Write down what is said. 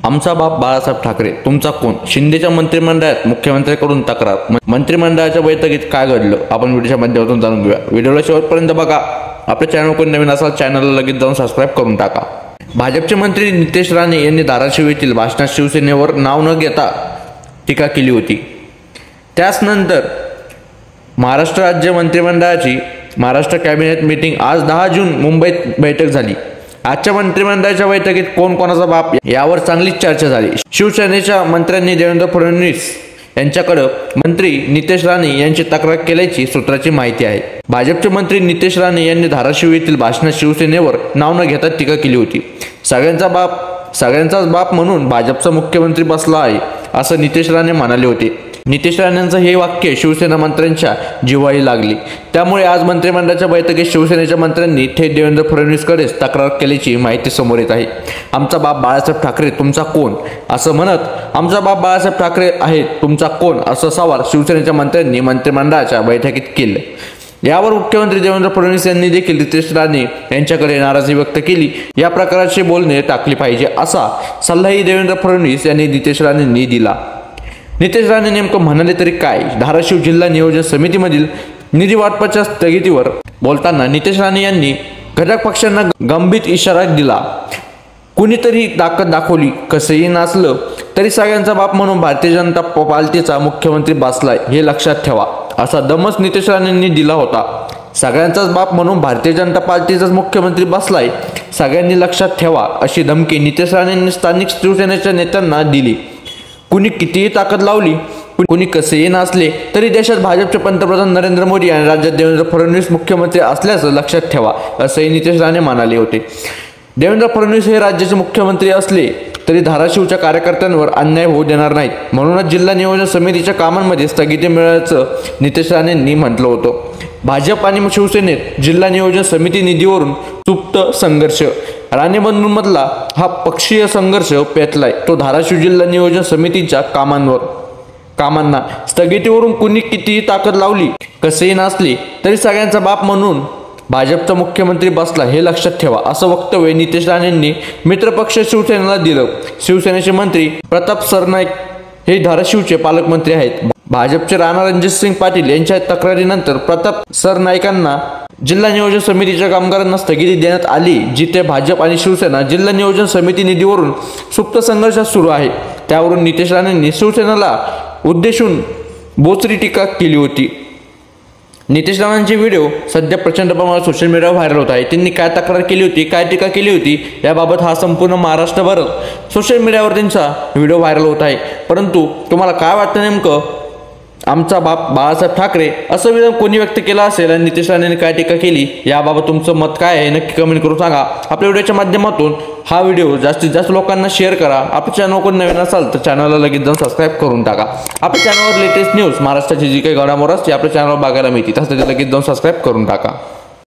आमचा बाप बाळासाहेब ठाकरे तुमचा कोण? शिंदेच्या मंत्रिमंडळात मुख्यमंत्र्यांकडून तक्रार। मंत्रिमंडळाच्या बैठकीत काय घडलं आपण व्हिडिओच्या माध्यमातून जाणून घेऊया। व्हिडिओला शेवटपर्यंत बघा। आपल्या चॅनल कोण नवीन असाल चॅनलला लगेच जाऊन सबस्क्राइब करून टाका। भाजपचे मंत्री नितेश राणे यांनी धाराशिव येथील भाषणात शिवसेनेवर नाव न घेता टीका केली होती। त्यानंतर महाराष्ट्र राज्य मंत्रिमंडळाची महाराष्ट्र कॅबिनेट मीटिंग आज 10 जून मुंबईत बैठक झाली। आजच्या मंत्रिमंडळाच्या बैठकीत कोण कोणाचा बाप यावर चांगलीच चर्चा झाली। शिवसेनेच्या मंत्र्यांनी देवेंद्र फडणवीस यांच्याकडे मंत्री नितेश राणे यांची तक्रार केल्याची सूत्राची माहिती आहे। भाजपचे मंत्री नितेश राणे यांनी धाराशिव येथील भाषणात शिवसेनेवर नाव न घेता टीका केली होती। सगळ्यांचाच बाप म्हणून भाजपचा मुख्यमंत्री बसला आहे असं नितेश राणे म्हणाले होते। नितेश राणेंचं हे वाक्य शिवसेना मंत्र्यांच्या जिव्हाळी लागली। त्यामुळे आज मंत्रिमंडळाच्या बैठकीत शिवसेनेच्या मंत्र्यांनी थेट देवेंद्र फडणवीसकडेच तक्रार केल्याची माहिती समोर येत आहे। आमचा बाप बाळासाहेब ठाकरे तुमचा कोण असं म्हणत आमचा बाप बाळासाहेब ठाकरे आहे तुमचा कोण असं सवाल शिवसेनेच्या मंत्र्यांनी मंत्रिमंडळाच्या बैठकीत केले। यावर मुख्यमंत्री देवेंद्र फडणवीस यांनी देखील नितेश राणे यांच्याकडे नाराजी व्यक्त केली। या प्रकारचे बोलणे टाकले पाहिजे असा सल्लाही देवेंद्र फडणवीस यांनी नितेश राणेंनी दिला। नितेश राणे नेमकं म्हणाले तरी काय? धाराशिव जिल्हा नियोजन समितीमधील निधी वाटपाच्या स्थगितीवर बोलताना नितेश राणे यांनी घटक पक्षांना गंभीर इशारा दिला। कुणीतरी ताकद दाखवली कसेही नसलं तरी सगळ्यांचा बाप म्हणून भारतीय जनता पार्टीचा मुख्यमंत्री बसलाय हे लक्षात ठेवा असा दमच नितेश राणेंनी दिला होता। सगळ्यांचाच बाप म्हणून भारतीय जनता पार्टीचाच मुख्यमंत्री बसलाय सगळ्यांनी लक्षात ठेवा अशी धमकी नितेश राणेंनी स्थानिक शिवसेनेच्या नेत्यांना दिली। कुणी कितीही ताकद लावली कुणी कसेही नसले तरी देशात भाजपचे पंतप्रधान नरेंद्र मोदी आणि राज्यात देवेंद्र फडणवीस मुख्यमंत्री असल्याचं लक्षात ठेवा असंही नितेश राणे म्हणाले होते। देवेंद्र फडणवीस हे राज्याचे मुख्यमंत्री असले तरी धाराशिवच्या कार्यकर्त्यांवर अन्याय होऊ देणार नाहीत, म्हणूनच जिल्हा नियोजन समितीच्या कामांमध्ये स्थगिती मिळाल्याचं नितेश राणेंनी म्हटलं होतं। भाजप आणि शिवसेनेत जिल्हा नियोजन समिती निधीवरून सुप्त संघर्ष राणे बंधूंमधला हा पक्षीय संघर्ष पेटलाय तो धाराशिव जिल्हा नियोजन समितीच्या कामांना स्थगितीवरून कुणी कितीही ताकद लावली कसेही नसले तरी सगळ्यांचा बाप म्हणून भाजपचा मुख्यमंत्री बसला हे लक्षात ठेवा असं वक्तव्य नितेश राणेंनी मित्रपक्ष शिवसेनेला दिलं। शिवसेनेचे मंत्री प्रताप सरनाईक हे धाराशिवचे पालकमंत्री आहेत। भाजपचे राणा रणजितसिंह पाटील यांच्या तक्रारीनंतर प्रताप सरनाईकांना जिल्हा नियोजन समितीच्या कामगारांना स्थगिती देण्यात आली, जिथे भाजप आणि शिवसेना जिल्हा नियोजन समिती निधीवरून सुप्त संघर्ष सुरू आहे। त्यावरून नितेश राणेंनी शिवसेनेला उद्देशून बोचरी टीका केली होती। नितेश राणेंचे व्हिडिओ सध्या प्रचंड प्रमाणात सोशल मीडियावर व्हायरल होत आहे। त्यांनी काय तक्रार केली होती काय टीका केली होती याबाबत हा संपूर्ण महाराष्ट्रभर सोशल मीडियावर त्यांचा व्हिडिओ व्हायरल होत आहे। परंतु तुम्हाला काय वाटतं नेमकं आमचा बाप बाळासाहेब ठाकरे असं विधान कोणी व्यक्त केलं असेल आणि नितेश राणेंनी काय टीका केली याबाबत तुमचं मत काय आहे नक्की कमेंट करून सांगा। आपल्या व्हिडिओच्या माध्यमातून हा व्हिडिओ जास्तीत जास्त लोकांना शेअर करा। आपल्या चॅनल कोण नवीन असाल तर चॅनलला लगेच जाऊन सबस्क्राइब करून टाका। आपल्या चॅनलवर लेटेस्ट न्यूज महाराष्ट्राची जी काही घडामोडी असते आपल्या चॅनलवर बघायला मिळते त्यासाठी लगेच जाऊन सबस्क्राइब करून टाका।